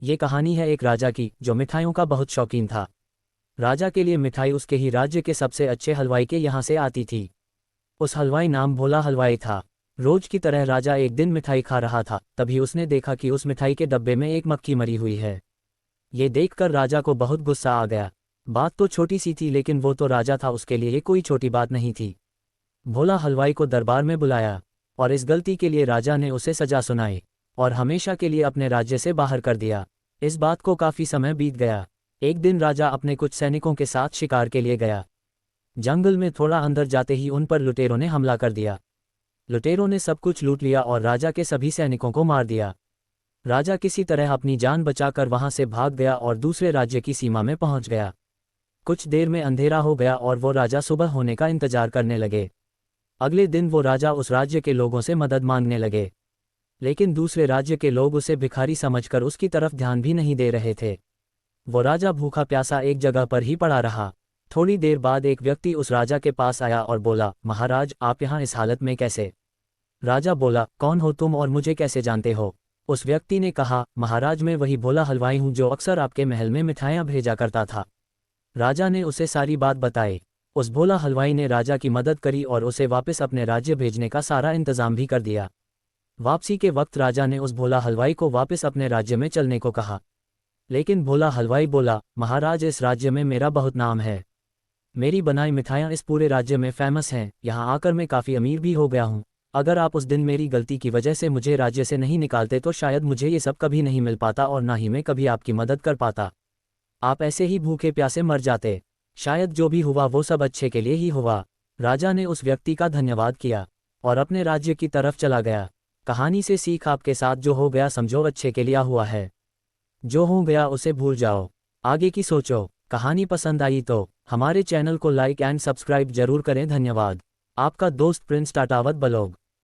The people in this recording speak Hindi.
ये कहानी है एक राजा की जो मिठाइयों का बहुत शौकीन था। राजा के लिए मिठाई उसके ही राज्य के सबसे अच्छे हलवाई के यहाँ से आती थी। उस हलवाई नाम भोला हलवाई था। रोज की तरह राजा एक दिन मिठाई खा रहा था, तभी उसने देखा कि उस मिठाई के डब्बे में एक मक्खी मरी हुई है। ये देखकर राजा को बहुत गुस्सा आ गया। बात तो छोटी सी थी, लेकिन वो तो राजा था, उसके लिए ये कोई छोटी बात नहीं थी। भोला हलवाई को दरबार में बुलाया और इस गलती के लिए राजा ने उसे सजा सुनाई और हमेशा के लिए अपने राज्य से बाहर कर दिया। इस बात को काफी समय बीत गया। एक दिन राजा अपने कुछ सैनिकों के साथ शिकार के लिए गया। जंगल में थोड़ा अंदर जाते ही उन पर लुटेरों ने हमला कर दिया। लुटेरों ने सब कुछ लूट लिया और राजा के सभी सैनिकों को मार दिया। राजा किसी तरह अपनी जान बचाकर वहां से भाग गया और दूसरे राज्य की सीमा में पहुंच गया। कुछ देर में अंधेरा हो गया और वो राजा सुबह होने का इंतजार करने लगे। अगले दिन वो राजा उस राज्य के लोगों से मदद मांगने लगे, लेकिन दूसरे राज्य के लोग उसे भिखारी समझकर उसकी तरफ ध्यान भी नहीं दे रहे थे। वो राजा भूखा प्यासा एक जगह पर ही पड़ा रहा। थोड़ी देर बाद एक व्यक्ति उस राजा के पास आया और बोला, महाराज, आप यहाँ इस हालत में कैसे? राजा बोला, कौन हो तुम और मुझे कैसे जानते हो? उस व्यक्ति ने कहा, महाराज, मैं वही भोला हलवाई हूँ जो अक्सर आपके महल में मिठाइयाँ भेजा करता था। राजा ने उसे सारी बात बताई। उस भोला हलवाई ने राजा की मदद करी और उसे वापस अपने राज्य भेजने का सारा इंतजाम भी कर दिया। वापसी के वक्त राजा ने उस भोला हलवाई को वापस अपने राज्य में चलने को कहा, लेकिन भोला हलवाई बोला, महाराज, इस राज्य में मेरा बहुत नाम है। मेरी बनाई मिठाइयाँ इस पूरे राज्य में फेमस हैं। यहाँ आकर मैं काफ़ी अमीर भी हो गया हूँ। अगर आप उस दिन मेरी गलती की वजह से मुझे राज्य से नहीं निकालते तो शायद मुझे ये सब कभी नहीं मिल पाता और ना ही मैं कभी आपकी मदद कर पाता। आप ऐसे ही भूखे प्यासे मर जाते। शायद जो भी हुआ वो सब अच्छे के लिए ही हुआ। राजा ने उस व्यक्ति का धन्यवाद किया और अपने राज्य की तरफ चला गया। कहानी से सीख, आपके साथ जो हो गया समझो अच्छे के लिए हुआ है। जो हो गया उसे भूल जाओ, आगे की सोचो। कहानी पसंद आई तो हमारे चैनल को लाइक एंड सब्सक्राइब जरूर करें। धन्यवाद। आपका दोस्त प्रिंस टाटावत ब्लॉग।